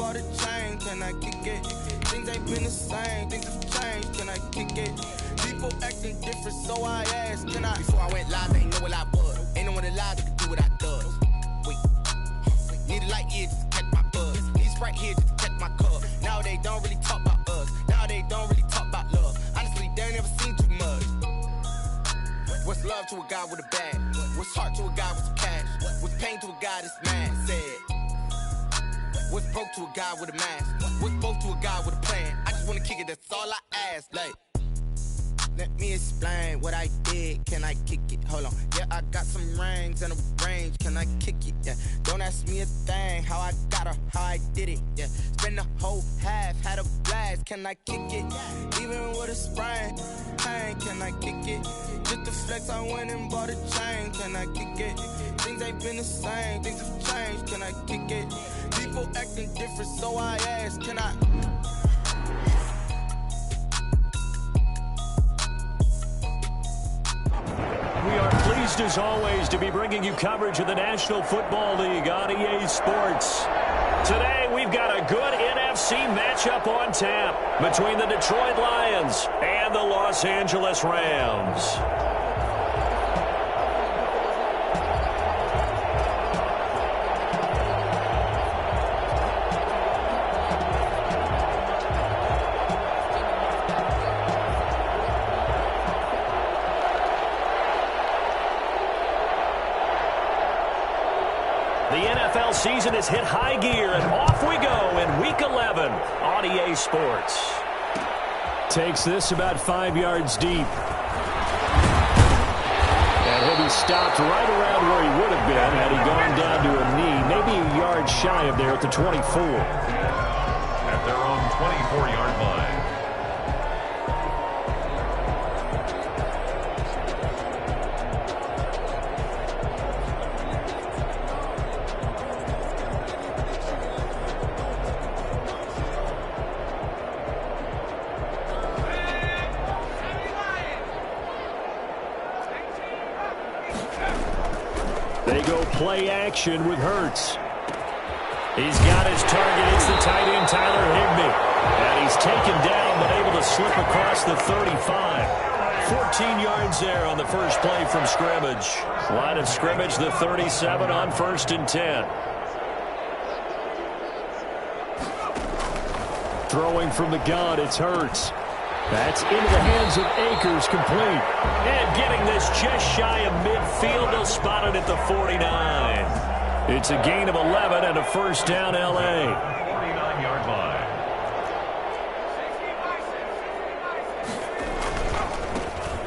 bought a chain, can I kick it? Things ain't been the same, things have changed, can I kick it? People acting different, so I asked, can I? Before I went live, they ain't know what I was. Ain't no one alive that can do what I does. Wait, need a light here just to catch my buzz. Need Sprite here just to catch my cup. Now they don't really talk about us. Now they don't really talk about love. Honestly, they ain't never seen too much. What's love to a guy with a bag? What's heart to a guy with some cash? What's pain to a guy that's mad? Said. What's broke to a guy with a mask? What's both to a guy with a plan? I just wanna kick it, that's all I ask. Like, let me explain what I did. Can I kick it? Hold on. Yeah, I got some rings and a range. Can I kick it? Yeah. Don't ask me a thing. How I got her, how I did it. Yeah. Spend the whole half, had a blast. Can I kick it? Even with a sprain. Pain, can I kick it? Just the flex, I went and bought a chain. Can I kick it? Things ain't been the same. Things have changed. Can I kick it? People acting different, so I ask, can I? We are pleased as always to be bringing you coverage of the National Football League on EA Sports. Today we've got a good NFC matchup on tap between the Detroit Lions and the Los Angeles Rams. Season has hit high gear, and off we go in Week 11 on EA Sports. Takes this about 5 yards deep. And he'll be stopped right around where he would have been had he gone down to a knee, maybe a yard shy of there at the 24. At their own 24-yard line. They go play action with Hurts. He's got his target. It's the tight end, Tyler Higbee. And he's taken down, but able to slip across the 35. 14 yards there on the first play from scrimmage. Line of scrimmage, the 37 on 1st and 10. Throwing from the gun, it's Hurts. That's into the hands of Akers, complete. And getting this just shy of midfield, they'll spot it at the 49. It's a gain of 11 and a first down, L.A. 49-yard line.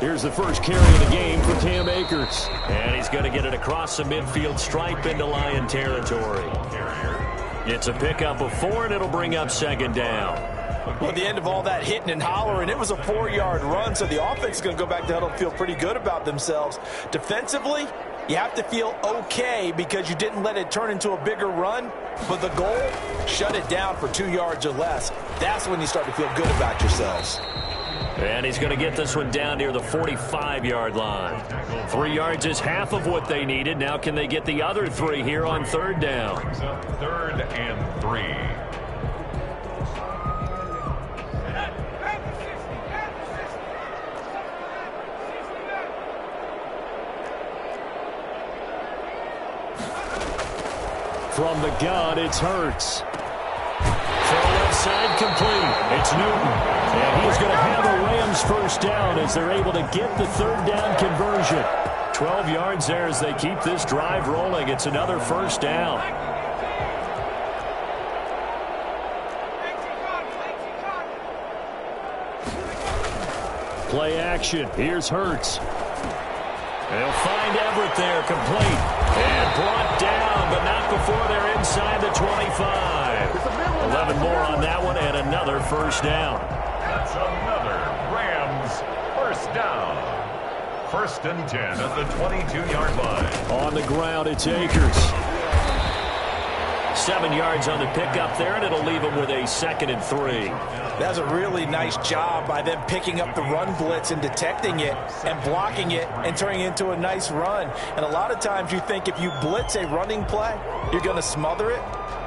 Here's the first carry of the game for Cam Akers. And he's going to get it across the midfield stripe into Lion territory. It's a pickup of 4, and it'll bring up 2nd down. Well, at the end of all that hitting and hollering, it was a 4-yard run, so the offense is going to go back to huddle and feel pretty good about themselves. Defensively, you have to feel okay because you didn't let it turn into a bigger run, but the goal, shut it down for 2 yards or less. That's when you start to feel good about yourselves. And he's going to get this one down near the 45-yard line. 3 yards is half of what they needed. Now can they get the other 3 here on 3rd down? 3rd and 3. From the gun, it's Hurts. Throw left side complete. It's Newton. And he's going to have a Rams first down as they're able to get the 3rd down conversion. 12 yards there as they keep this drive rolling. It's another first down. Play action. Here's Hurts. They'll find Everett there, complete. And brought down, but not before they're inside the 25. 11 more on that one, and another first down. That's another Rams first down. 1st and 10 at the 22-yard line. On the ground, it's Akers. 7 yards on the pickup there, and it'll leave him with a 2nd and 3. That's a really nice job by them picking up the run blitz and detecting it and blocking it and turning it into a nice run. And a lot of times you think if you blitz a running play, you're going to smother it.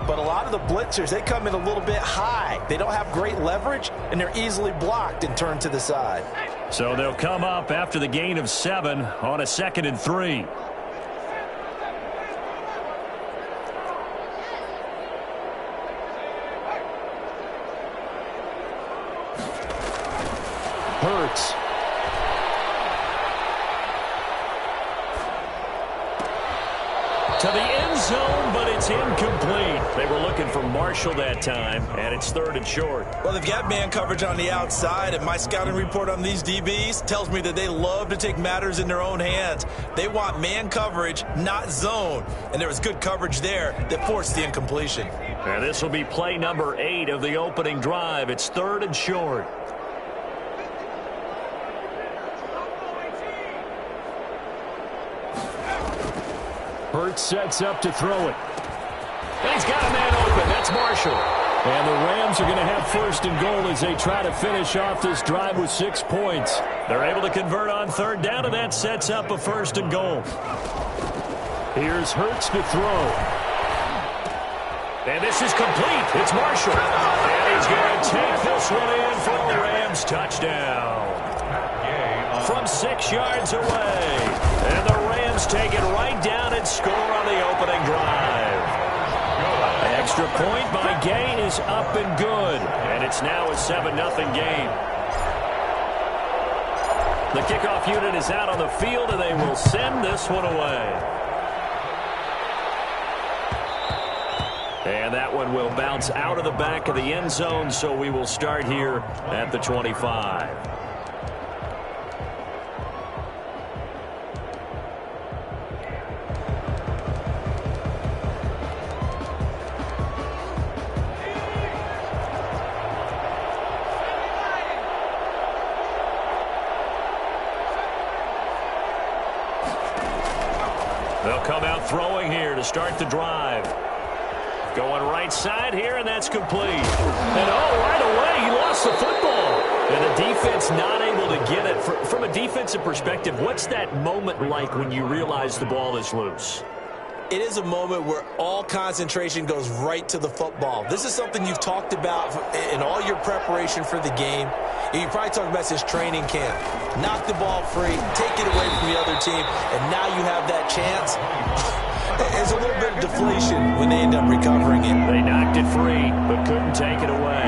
but a lot of the blitzers, they come in a little bit high. They don't have great leverage, and they're easily blocked and turned to the side. So they'll come up after the gain of 7 on a 2nd and 3. Hurts. To the end zone, but it's incomplete. They were looking for Marshall that time, and it's 3rd and short. Well, they've got man coverage on the outside, and my scouting report on these DBs tells me that they love to take matters in their own hands. They want man coverage, not zone, and there was good coverage there that forced the incompletion. And this will be play number 8 of the opening drive. It's 3rd and short. Hurts sets up to throw it. And he's got a man open. That's Marshall. And the Rams are going to have 1st and goal as they try to finish off this drive with 6 points. They're able to convert on 3rd down, and that sets up a 1st and goal. Here's Hurts to throw. And this is complete. It's Marshall. And he's going to take this one in for a Rams touchdown. From 6 yards away. And the Rams take it right down and score on the opening drive. The extra point by Gay is up and good. And it's now a 7-0 game. The kickoff unit is out on the field, and they will send this one away. And that one will bounce out of the back of the end zone, so we will start here at the 25. They'll come out throwing here to start the drive. Going right side here, and that's complete. And right away, he lost the football. And the defense not able to get it. From a defensive perspective, what's that moment like when you realize the ball is loose? It is a moment where all concentration goes right to the football. This is something you've talked about in all your preparation for the game. And you probably talked about this training camp. Knock the ball free, take it away from the other team, and now you have that chance. There's a little bit of deflation when they end up recovering it. They knocked it free, but couldn't take it away.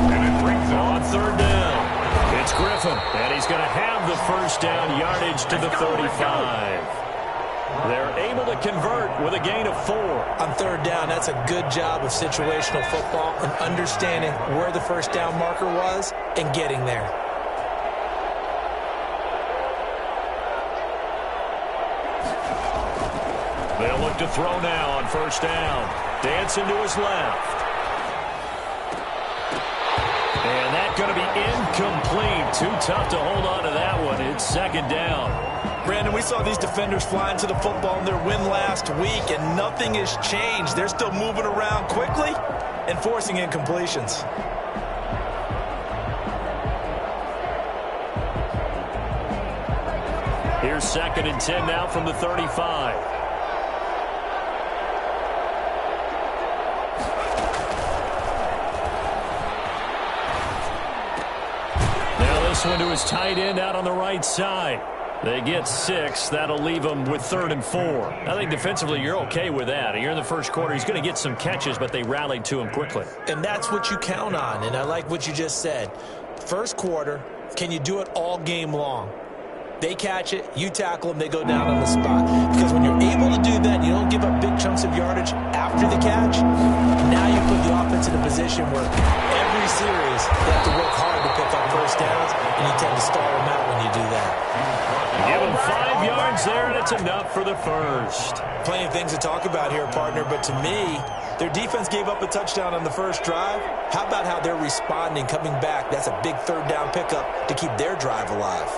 And it brings it on 3rd down. It's Griffin, and he's going to have the 1st down yardage to the 35. They're able to convert with a gain of 4. On 3rd down, that's a good job of situational football and understanding where the 1st down marker was and getting there. They'll look to throw now on 1st down. Dancing to his left. And that's going to be incomplete. Too tough to hold on to that one. It's 2nd down. Brandon, we saw these defenders flying to the football in their win last week, and nothing has changed. They're still moving around quickly and forcing incompletions. Here's 2nd and 10 now from the 35. This one to his tight end out on the right side. They get 6. That'll leave them with 3rd and 4. I think defensively you're okay with that. You're in the first quarter. He's going to get some catches, but they rallied to him quickly. And that's what you count on, and I like what you just said. First quarter, can you do it all game long? They catch it, you tackle them, they go down on the spot. Because when you're able to do that, you don't give up big chunks of yardage after the catch. Now you put the offense in a position where every series they have to work hard to pick up 1st downs, and you tend to stall them out when you do that. Give them 5 yards there, and it's enough for the 1st. Plenty of things to talk about here, partner, but to me, their defense gave up a touchdown on the 1st drive. How about how they're responding, coming back? That's a big 3rd down pickup to keep their drive alive.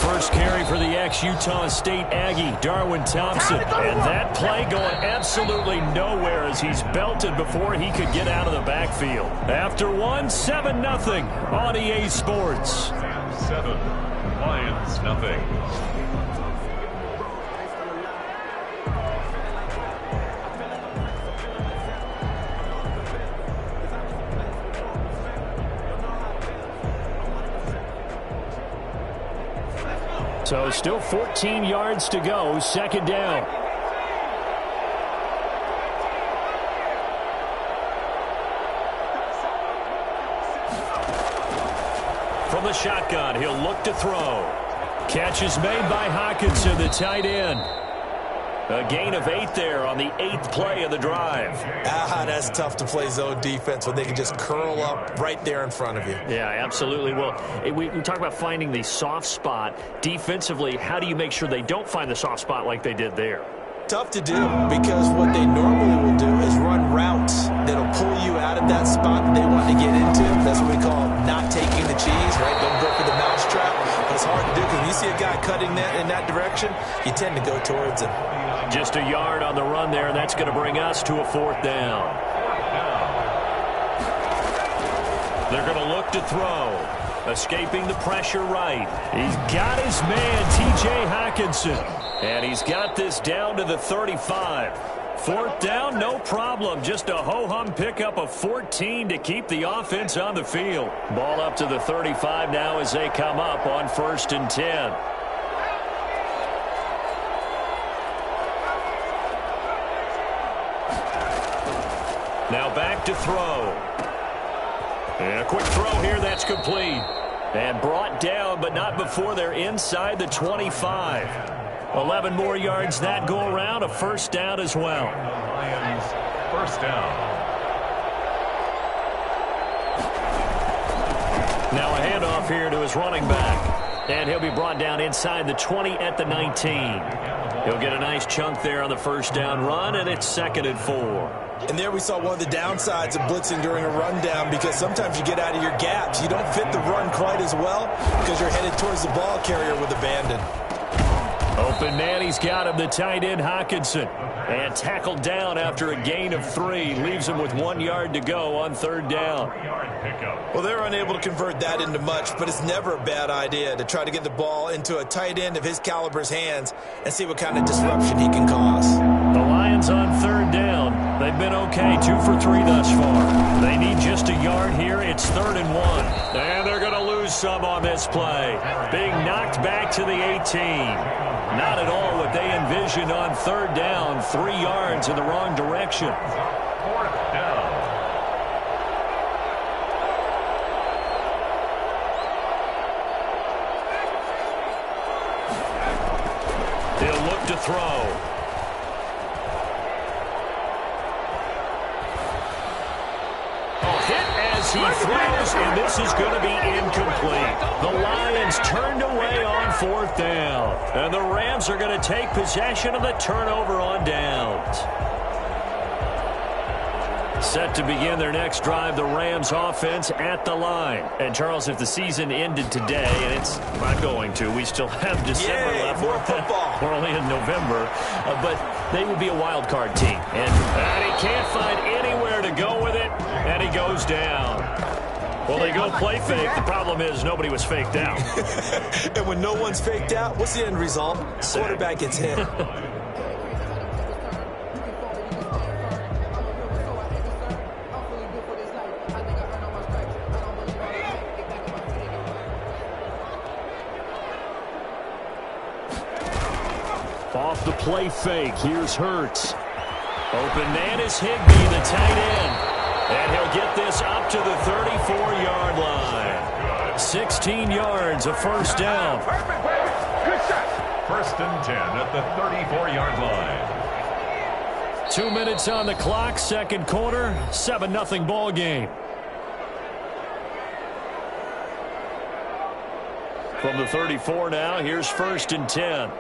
First carry for the ex-Utah State Aggie, Darwin Thompson. And that play going absolutely nowhere as he's belted before he could get out of the backfield. After one, 7-0 on EA Sports. 7 on Lions nothing. So still 14 yards to go, second down. From the shotgun, he'll look to throw. Catch is made by Hockenson, the tight end. A gain of 8 there on the 8th play of the drive. That's tough to play zone defense when they can just curl up right there in front of you. Yeah, absolutely. Well, we talk about finding the soft spot. Defensively, how do you make sure they don't find the soft spot like they did there? Tough to do, because what they normally will do is run routes that'll pull you out of that spot that they want to get into. That's what we call not taking the cheese, right? Don't go for the mousetrap. But it's hard to do because when you see a guy cutting that in that direction, you tend to go towards him. Just a yard on the run there, and that's going to bring us to a 4th down. They're going to look to throw. Escaping the pressure right. He's got his man, T.J. Hockenson. And he's got this down to the 35. 4th down, no problem. Just a ho-hum pickup of 14 to keep the offense on the field. Ball up to the 35 now as they come up on 1st and 10. Now back to throw. And a quick throw here, that's complete. And brought down, but not before they're inside the 25. 11 more yards that go around, a 1st down as well. Lions, 1st down. Now a handoff here to his running back. And he'll be brought down inside the 20 at the 19. He'll get a nice chunk there on the 1st down run, and it's 2nd and 4. And there we saw one of the downsides of blitzing during a rundown, because sometimes you get out of your gaps. You don't fit the run quite as well because you're headed towards the ball carrier with abandon. Open man, he's got him, the tight end Hockenson. And tackled down after a gain of 3. Leaves him with 1 yard to go on 3rd down. Well, they're unable to convert that into much, but it's never a bad idea to try to get the ball into a tight end of his caliber's hands and see what kind of disruption he can cause. The Lions on 3rd down. They've been okay, 2 for 3 thus far. They need just a yard here. It's 3rd and 1. And they're going to lose some on this play. Being knocked back to the 18. Not at all what they envisioned on 3rd down. 3 yards in the wrong direction. 4th down. He'll look to throw. He throws, and this is going to be incomplete. The Lions turned away on 4th down. And the Rams are going to take possession of the turnover on downs. Set to begin their next drive, the Rams offense at the line. And, Charles, if the season ended today, and it's not going to, we still have December left. More football. We're only in November. But they would be a wild card team. And he can't find anywhere to go with it, and he goes down. Well, they go play fake. The problem is nobody was faked out. And when no one's faked out, what's the end result? Quarterback gets hit. Off the play fake, here's Hurts. Open man is Higbee, the tight end. And he'll get this up to the 34-yard line. 16 yards, a 1st down. Perfect, baby. Good shot. 1st and 10 at the 34-yard line. 2 minutes on the clock, 2nd quarter, 7-0 ball game. From the 34 now, here's 1st and 10.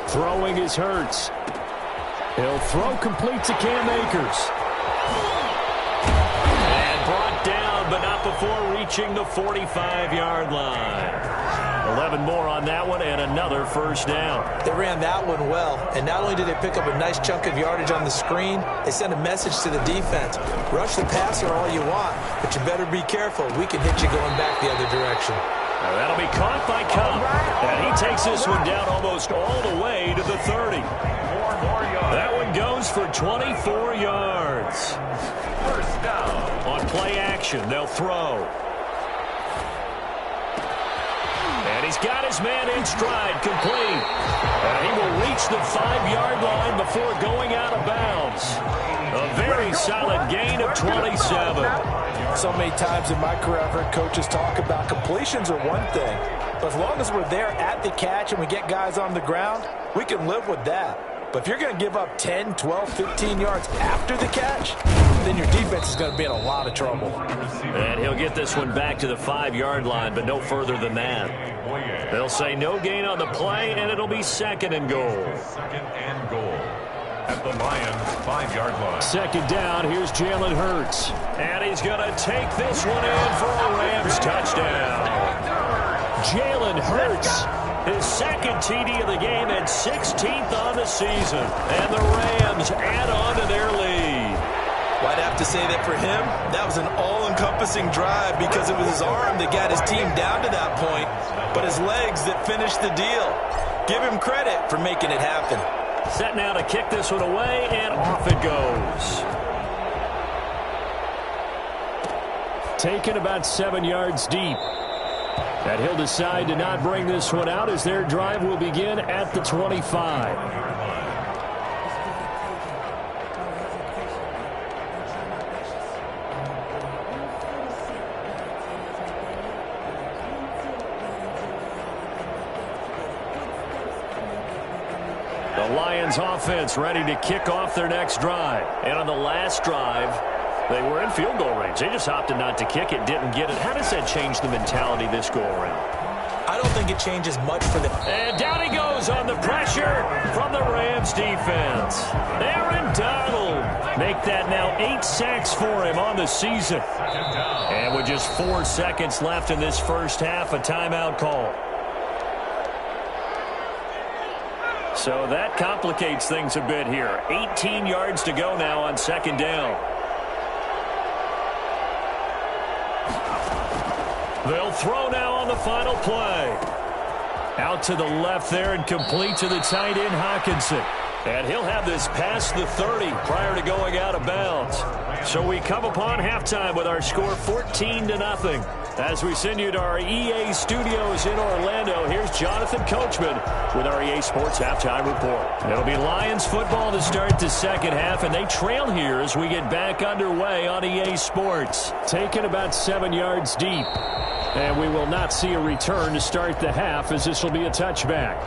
Throwing is Hurts. He'll throw complete to Cam Akers. And brought down, but not before reaching the 45-yard line. 11 more on that one and another first down. They ran that one well, and not only did they pick up a nice chunk of yardage on the screen, they sent a message to the defense. Rush the passer all you want, but you better be careful. We can hit you going back the other direction. Now that'll be caught by Cup, and he takes this one down almost all the way to the 30. That one goes for 24 yards. First down. On play action, they'll throw. And he's got his man in stride, complete. And he will reach the 5-yard line before going out of bounds. A very solid gain of 27. So many times in my career I've heard coaches talk about completions are one thing, but as long as we're there at the catch and we get guys on the ground, we can live with that. But if you're going to give up 10, 12, 15 yards after the catch, then your defense is going to be in a lot of trouble. And he'll get this one back to the 5-yard line, but no further than that. They'll say no gain on the play, and it'll be second and goal. Second and goal at the Lions' 5-yard line. Second down, here's Jalen Hurts. And he's going to take this one in for a Rams touchdown. Jalen Hurts, his second TD of the game and 16th on the season. And the Rams add on to their lead. Well, I'd have to say that for him, that was an all-encompassing drive because it was his arm that got his team down to that point, but his legs that finished the deal. Give him credit for making it happen. Set now to kick this one away, and off it goes. Taken about 7 yards deep. And he'll decide to not bring this one out as their drive will begin at the 25. The Lions offense ready to kick off their next drive. And on the last drive, they were in field goal range. They just opted not to kick it, didn't get it. How does that change the mentality this go around? I don't think it changes much for them. And down he goes on the pressure from the Rams defense. Aaron Donald make that now 8 sacks for him on the season. And with just 4 seconds left in this first half, a timeout call. So that complicates things a bit here. 18 yards to go now on second down. They'll throw now on the final play. Out to the left there and complete to the tight end, Hawkinson. And he'll have this past the 30 prior to going out of bounds. So we come upon halftime with our score 14-0. As we send you to our EA studios in Orlando, here's Jonathan Coachman with our EA Sports Halftime Report. It'll be Lions football to start the second half, and they trail here as we get back underway on EA Sports. Taken about 7 yards deep. And we will not see a return to start the half as this will be a touchback.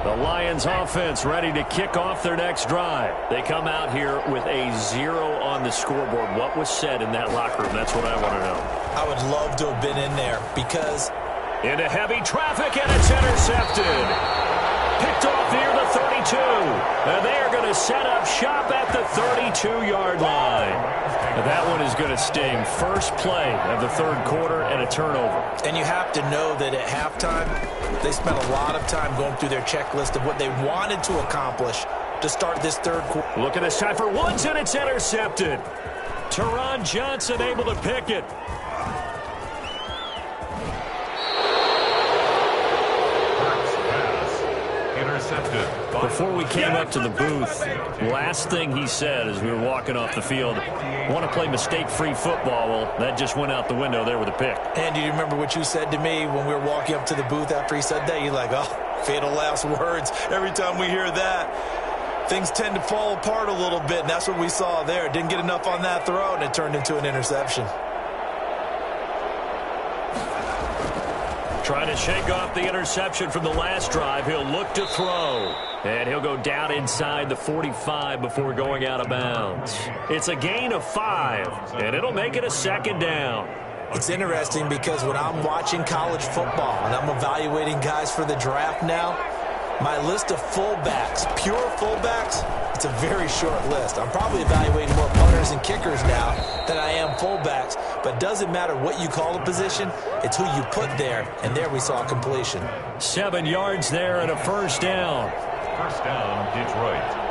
The Lions offense ready to kick off their next drive. They come out here with a 0 on the scoreboard. What was said in that locker room? That's what I want to know. I would love to have been in there because... Into heavy traffic, and it's intercepted. Picked off near the 32. And they are going to set up shop at the 32-yard line. And that one is going to sting. First play of the third quarter and a turnover. And you have to know that at halftime, they spent a lot of time going through their checklist of what they wanted to accomplish to start this third quarter. Look at this time for Woods, and it's intercepted. Teron Johnson able to pick it. Intercepted. Before we came up to the booth, last thing he said as we were walking off the field, want to play mistake-free football. Well, that just went out the window there with a pick. And do you remember what you said to me when we were walking up to the booth after he said that? You're like, oh, fatal last words. Every time we hear that, things tend to fall apart a little bit, and that's what we saw there. Didn't get enough on that throw, and it turned into an interception. Trying to shake off the interception from the last drive. He'll look to throw. And he'll go down inside the 45 before going out of bounds. It's a gain of 5, and it'll make it a second down. It's interesting because when I'm watching college football and I'm evaluating guys for the draft now, my list of fullbacks, pure fullbacks, it's a very short list. I'm probably evaluating more punters and kickers now than I am fullbacks. But it doesn't matter what you call a position, it's who you put there, and there we saw a completion. 7 yards there and a first down. First down, Detroit.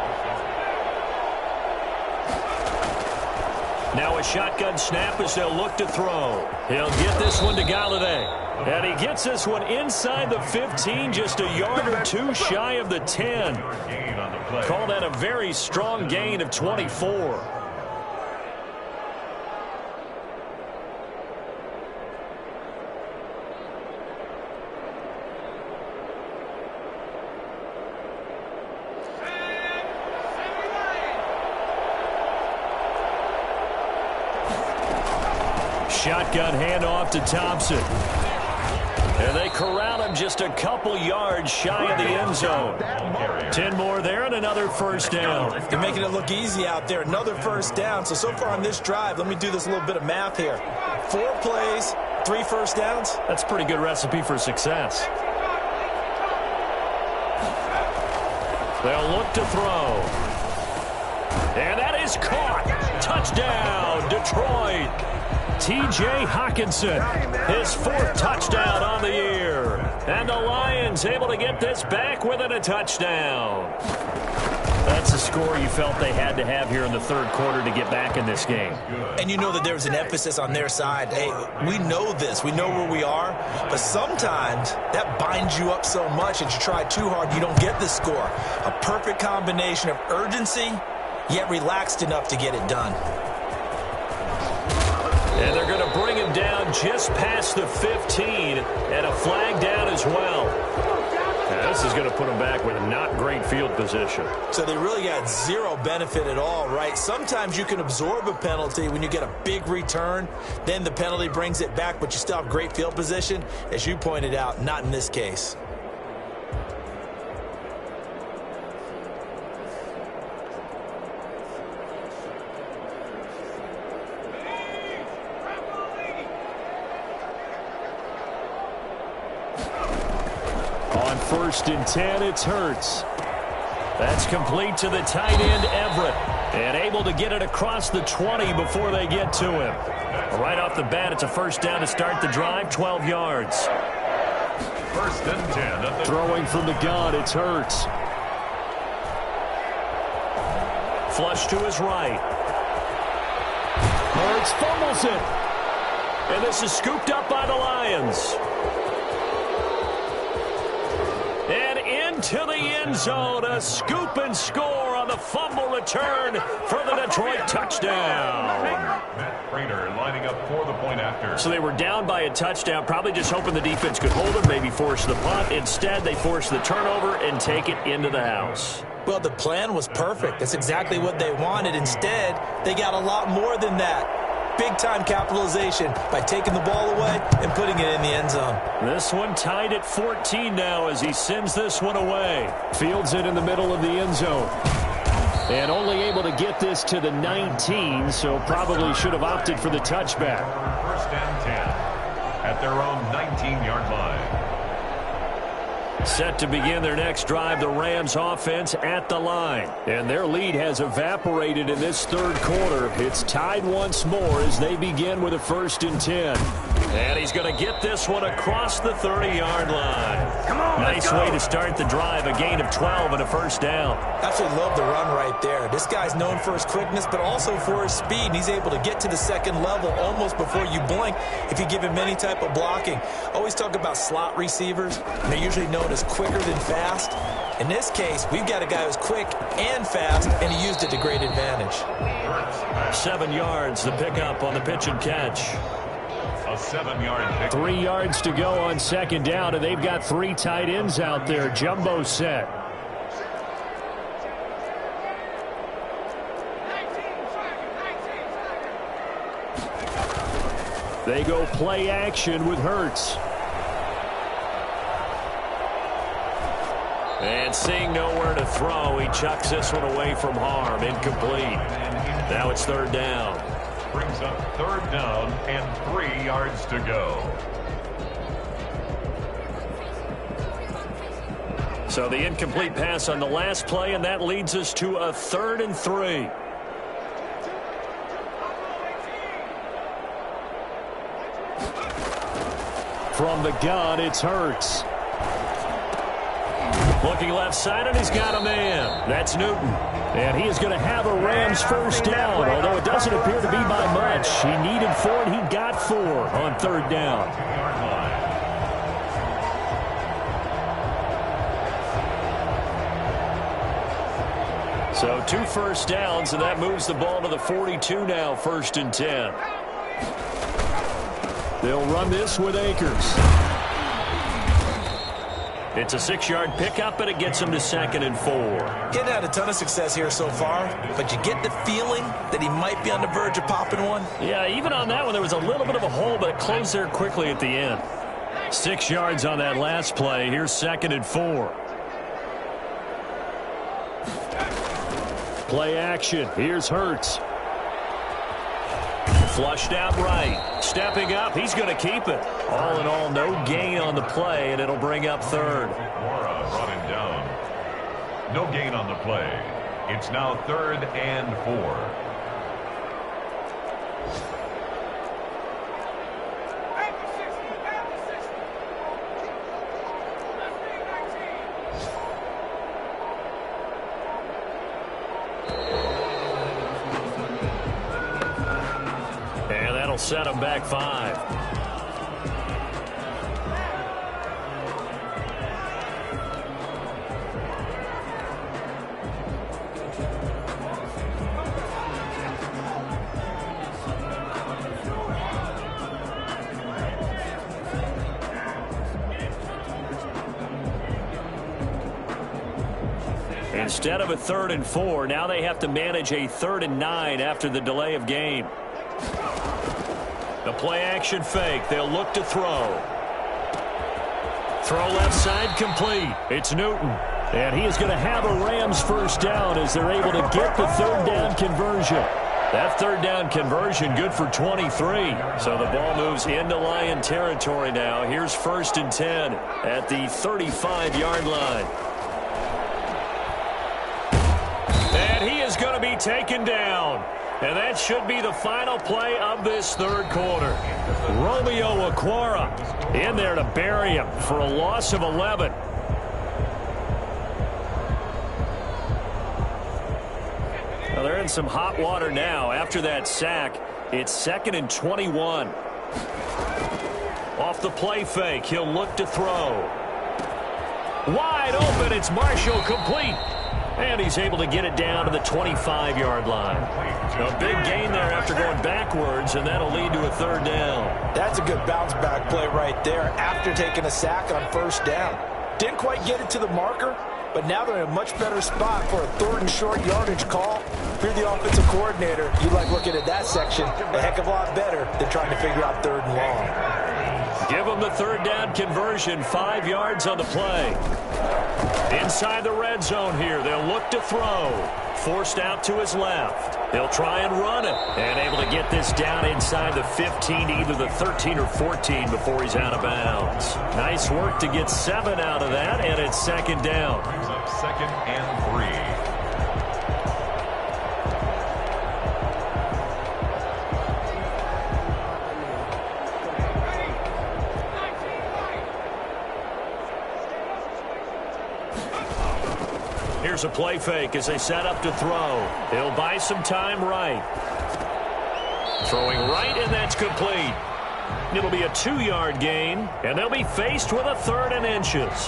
Now a shotgun snap as they'll look to throw. He'll get this one to Galladay. And he gets this one inside the 15, just a yard or two shy of the 10. Call that a very strong gain of 24. Shotgun handoff to Thompson. And they corral him just a couple yards shy of the end zone. 10 more there and another first down. They're making it look easy out there. Another first down. So far on this drive, let me do this little bit of math here. 4 plays, 3 first downs. That's a pretty good recipe for success. They'll look to throw. And that is caught. Touchdown, Detroit. T.J. Hockenson, his 4th touchdown on the year. And the Lions able to get this back within a touchdown. That's a score you felt they had to have here in the 3rd quarter to get back in this game. And you know that there's an emphasis on their side. Hey, we know this. We know where we are. But sometimes that binds you up so much that you try too hard, you don't get the score. A perfect combination of urgency, yet relaxed enough to get it done. And they're going to bring him down just past the 15 and a flag down as well. Now, this is going to put them back with not great field position. So they really got zero benefit at all, right? Sometimes you can absorb a penalty when you get a big return. Then the penalty brings it back, but you still have great field position. As you pointed out, not in this case. First and 10, it's Hurts. That's complete to the tight end, Everett. And able to get it across the 20 before they get to him. Right off the bat, it's a first down to start the drive, 12 yards. First and 10. Throwing from the gun, it's Hurts. Flush to his right. Hurts fumbles it. And this is scooped up by the Lions. And into the end zone, a scoop and score on the fumble return for the Detroit touchdown. Matt Prater lining up for the point after. So they were down by a touchdown, probably just hoping the defense could hold them, maybe force the punt. Instead, they force the turnover and take it into the house. Well, the plan was perfect. That's exactly what they wanted. Instead, they got a lot more than that. Big-time capitalization by taking the ball away and putting it in the end zone. This one tied at 14 now as he sends this one away. Fields it in the middle of the end zone. And only able to get this to the 19, so probably should have opted for the touchback. First and 10 at their own 19-yard line. Set to begin their next drive, the Rams offense at the line. And their lead has evaporated in this 3rd quarter. It's tied once more as they begin with a first and 10. And he's going to get this one across the 30-yard line. Come on, nice way to start the drive, a gain of 12 and a first down. Absolutely love the run right there. This guy's known for his quickness, but also for his speed. And he's able to get to the 2nd level almost before you blink if you give him any type of blocking. Always talk about slot receivers, and they're usually known as quicker than fast. In this case, we've got a guy who's quick and fast, and he used it to great advantage. 7 yards, the pickup on the pitch and catch. A 7-yard pick. 3 yards to go on 2nd down, and they've got 3 tight ends out there. Jumbo set. They go play action with Hurts. And seeing nowhere to throw, he chucks this one away from harm. Incomplete. Now it's 3rd down. Brings up 3rd down and 3 yards to go. So the incomplete pass on the last play, and that leads us to a 3rd and 3. From the gun, it's Hurts. Looking left side, and he's got a man. That's Newton. And he is going to have a Rams first down, although it doesn't appear to be by much. He needed 4, and he got 4 on third down. So 2 first downs, and that moves the ball to the 42 now, 1st and 10. They'll run this with Akers. It's a 6-yard pickup, and it gets him to 2nd and 4. Getting had a ton of success here so far, but you get the feeling that he might be on the verge of popping one. Yeah, even on that one, there was a little bit of a hole, but it closed there quickly at the end. 6 yards on that last play. Here's 2nd and 4. Play action. Here's Hurts. Flushed out right. Stepping up. He's going to keep it. All in all, no gain on the play, and it'll bring up 3rd. Brought him down. No gain on the play. It's now 3rd and 4. Set him back 5. Instead of a 3rd and 4, now they have to manage a 3rd and 9 after the delay of game. The play action fake. They'll look to throw. Throw left side complete. It's Newton. And he is going to have a Rams first down as they're able to get the 3rd down conversion. That 3rd down conversion good for 23. So the ball moves into Lion territory now. Here's 1st and 10 at the 35-yard line. And he is going to be taken down. And that should be the final play of this 3rd quarter. Romeo Okwara in there to bury him for a loss of 11. Well, they're in some hot water now. After that sack, it's 2nd and 21. Off the play fake, he'll look to throw. Wide open, it's Marshall, complete. And he's able to get it down to the 25-yard line. A big gain there after going backwards, and that'll lead to a 3rd down. That's a good bounce-back play right there after taking a sack on 1st down. Didn't quite get it to the marker, but now they're in a much better spot for a 3rd and short yardage call. If you're the offensive coordinator, you like looking at that section a heck of a lot better than trying to figure out 3rd and long. Give them the 3rd down conversion, 5 yards on the play. Inside the red zone here, they'll look to throw. Forced out to his left. He'll try and run it. And able to get this down inside the 15, either the 13 or 14 before he's out of bounds. Nice work to get 7 out of that, and it's 2nd down. Brings up 2nd and 3. Here's a play fake as they set up to throw. He'll buy some time right. Throwing right, and that's complete. It'll be a 2-yard gain, and they'll be faced with a 3rd and inches.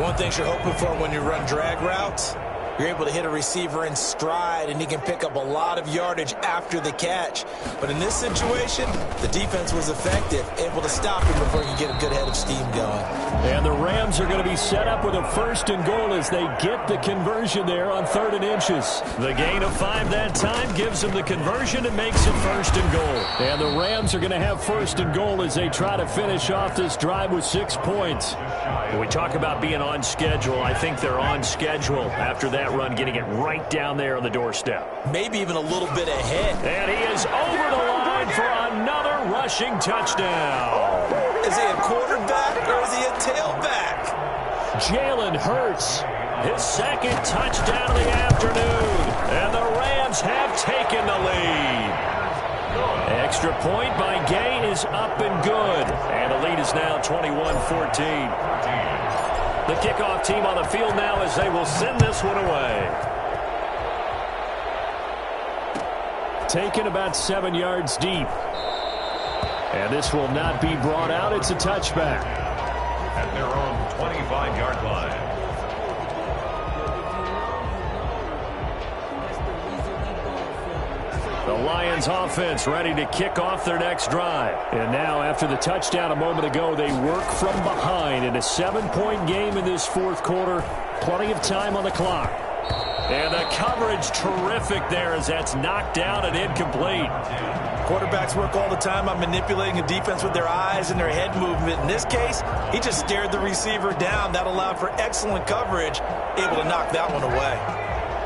One thing you're hoping for when you run drag routes, you're able to hit a receiver in stride, and he can pick up a lot of yardage after the catch. But in this situation, the defense was effective, able to stop him before he could get a good head of steam going. And the Rams are going to be set up with a 1st and goal as they get the conversion there on 3rd and inches. The gain of 5 that time gives them the conversion and makes it 1st and goal. And the Rams are going to have 1st and goal as they try to finish off this drive with 6 points. When we talk about being on schedule, I think they're on schedule after that run, getting it right down there on the doorstep. Maybe even a little bit ahead. And he is over the line for another rushing touchdown. Is he a quarterback or is he a tailback? Jalen Hurts, his 2nd touchdown of the afternoon. And the Rams have taken the lead. Extra point by Gay is up and good. And the lead is now 21-14. The kickoff team on the field now as they will send this one away. Taken about 7 yards deep. And this will not be brought out. It's a touchback. At their own 25-yard line. The Lions offense ready to kick off their next drive. And now after the touchdown a moment ago, they work from behind in a 7-point game in this fourth quarter. Plenty of time on the clock. And the coverage terrific there as that's knocked down and incomplete. Quarterbacks work all the time on manipulating a defense with their eyes and their head movement. In this case, he just stared the receiver down. That allowed for excellent coverage, able to knock that one away.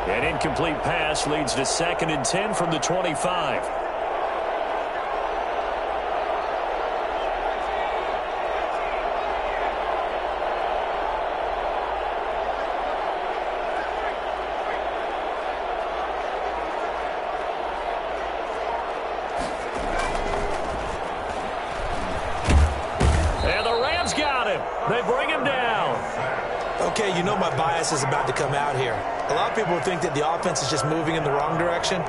An incomplete pass leads to 2nd and 10 from the 25. And the Rams got him. They bring him down. Okay, you know my bias is about to come out here. A lot of people think that the offense is just moving in the wrong direction.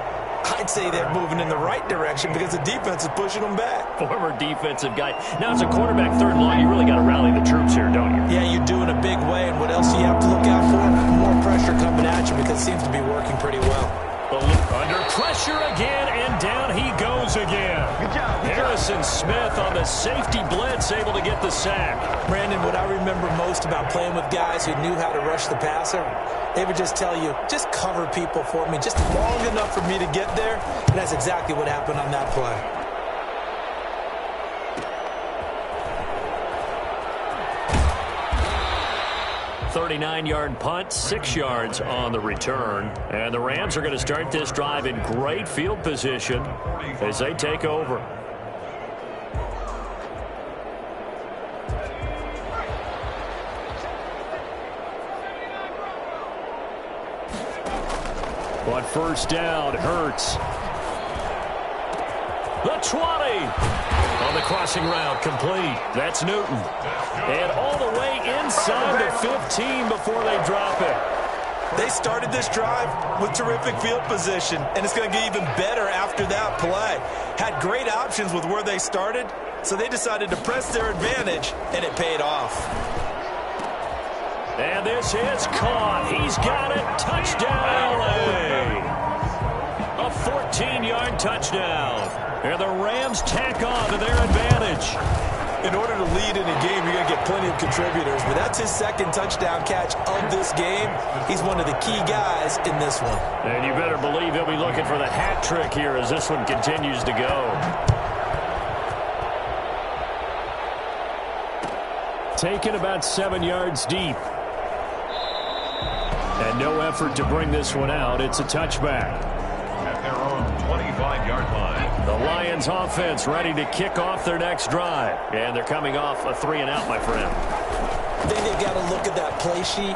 I'd say they're moving in the right direction because the defense is pushing them back. Former defensive guy. Now, as a quarterback, 3rd and long, you really got to rally the troops here, don't you? Yeah, you do in a big way. And what else do you have to look out for? More pressure coming at you because it seems to be working pretty well. Under pressure again, and down he goes again. Good job. Harrison Smith on the safety blitz, able to get the sack. Brandon, what I remember most about playing with guys who knew how to rush the passer, they would just tell you, just cover people for me, just long enough for me to get there. And that's exactly what happened on that play. 39-yard punt, 6 yards on the return. And the Rams are going to start this drive in great field position as they take over. But first down, Hurts. The 20. On the crossing route, complete. That's Newton. And all the way inside the 15 before they drop it. They started this drive with terrific field position, and it's going to get even better after that play. Had great options with where they started, so they decided to press their advantage, and it paid off. And this is caught. He's got it. Touchdown, LA. A 14-yard touchdown. And the Rams tack on to their advantage. In order to lead in a game, you're going to get plenty of contributors, but that's his 2nd touchdown catch of this game. He's one of the key guys in this one. And you better believe he'll be looking for the hat trick here as this one continues to go. Taken about 7 yards deep. And no effort to bring this one out. It's a touchback. At their own 25-yard line. The Lions offense ready to kick off their next drive. And they're coming off a 3-and-out, my friend. I think they've got to look at that play sheet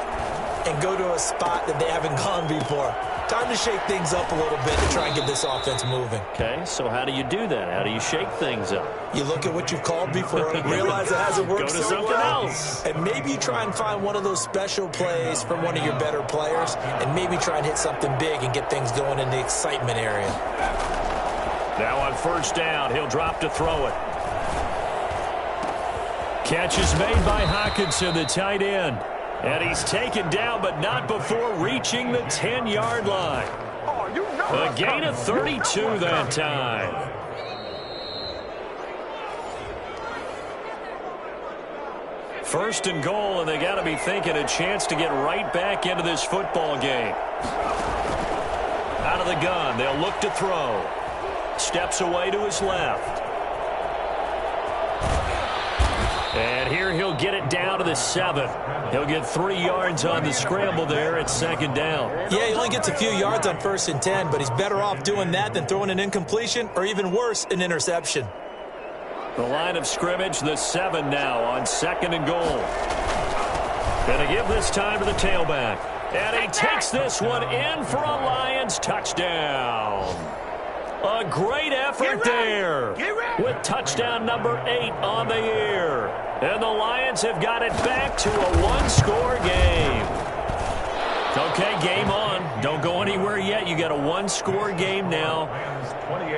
and go to a spot that they haven't gone before. Time to shake things up a little bit to try and get this offense moving. Okay, so how do you do that? How do you shake things up? You look at what you've called before, realize it hasn't worked Go to so something well, else. and maybe you try and find one of those special plays from one of your better players, and maybe try and hit something big and get things going in the excitement area. Now on first down, he'll drop to throw it. Catch is made by Hockenson, the tight end. And he's taken down, but not before reaching the 10-yard line. A gain of 32 that time. First and goal, and they got to be thinking a chance to get right back into this football game. Out of the gun, they'll look to throw. Steps away to his left. And here he'll get it down to the 7. He'll get 3 yards on the scramble there at 2nd down. Yeah, he only gets a few yards on 1st and 10, but he's better off doing that than throwing an incompletion or even worse, an interception. The line of scrimmage, the 7 now on 2nd and goal. Gonna give this time to the tailback. And he takes this one in for a Lions touchdown. A great effort there with touchdown number 8 on the year. And the Lions have got it back to a one-score game. Okay, game on. Don't go anywhere yet. You got a one-score game now.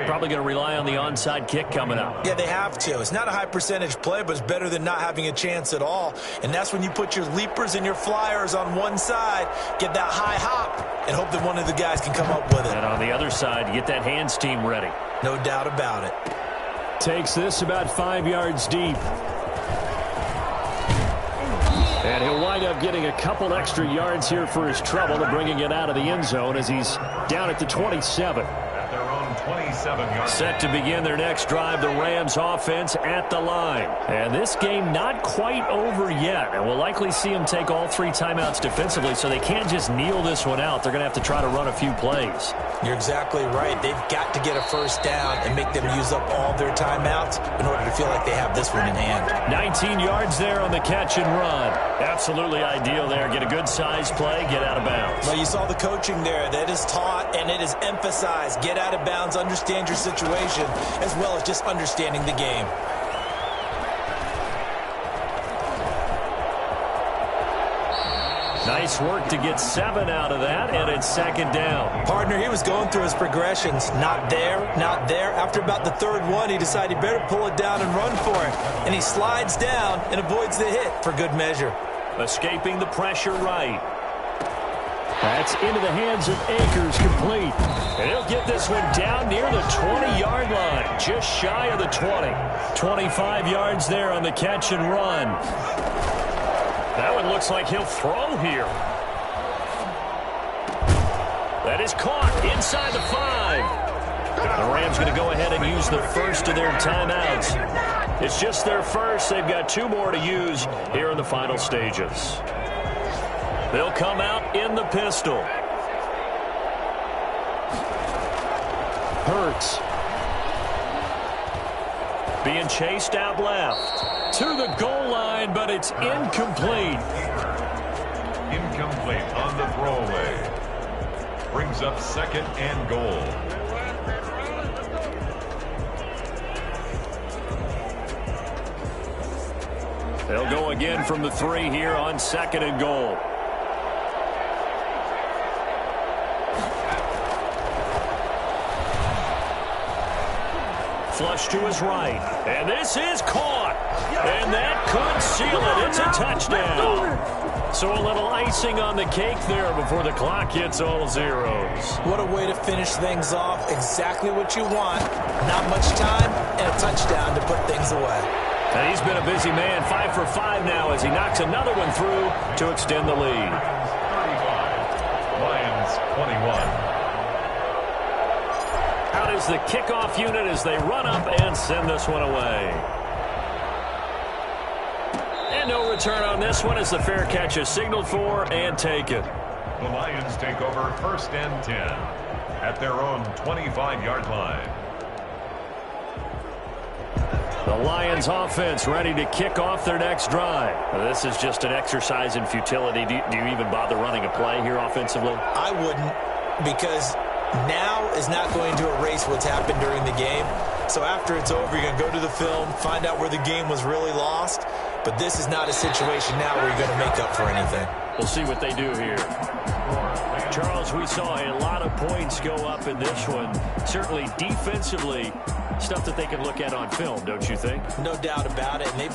Probably going to rely on the onside kick coming up. Yeah, they have to. It's not a high percentage play, but it's better than not having a chance at all. And that's when you put your leapers and your flyers on one side, get that high hop, and hope that one of the guys can come up with it. And on the other side, get that hands team ready. No doubt about it. Takes this about 5 yards deep. And he'll wind up getting a couple extra yards here for his trouble and bringing it out of the end zone as he's down at the 27. At their own 27-yard. Set to begin their next drive, the Rams offense at the line. And this game not quite over yet. And we'll likely see them take all 3 timeouts defensively, so they can't just kneel this one out. They're going to have to try to run a few plays. You're exactly right. They've got to get a first down and make them use up all their timeouts in order to feel like they have this one in hand. 19 yards there on the catch and run. Absolutely ideal there. Get a good size play, get out of bounds. Well, you saw the coaching there. That is taught and it is emphasized. Get out of bounds, understand your situation, as well as just understanding the game. Nice work to get 7 out of that, and it's second down. Partner, he was going through his progressions. Not there, not there. After about the third one, he decided he better pull it down and run for it. And he slides down and avoids the hit for good measure. Escaping the pressure right. That's into the hands of Akers, complete. And he'll get this one down near the 20-yard line, just shy of the 20. 25 yards there on the catch and run. That one looks like he'll throw here. That is caught inside the 5. The Rams going to go ahead and use the first of their timeouts. It's just their first. They've got 2 more to use here in the final stages. They'll come out in the pistol. Hurts. Being chased out left. To the goal line, but it's incomplete. Incomplete on the throwaway. Brings up second and goal. They'll go again from the 3 here on second and goal. Flush to his right. And this is caught. And that could seal it. It's a touchdown. So a little icing on the cake there before the clock hits all zeros. What a way to finish things off. Exactly what you want. Not much time and a touchdown to put things away. And he's been a busy man. 5 for 5 now as he knocks another one through to extend the lead. 35. Lions 21. Out is the kickoff unit as they run up and send this one away. And no return on this one as the fair catch is signaled for and taken. The Lions take over first and 10 at their own 25-yard line. The Lions offense ready to kick off their next drive. This is just an exercise in futility. Do you even bother running a play here offensively? I wouldn't, because now is not going to erase what's happened during the game. So after it's over, you're going to go to the film, find out where the game was really lost. But this is not a situation now where you're going to make up for anything. We'll see what they do here. Charles, we saw a lot of points go up in this one. Certainly defensively, stuff that they can look at on film, don't you think? No doubt about it. And they've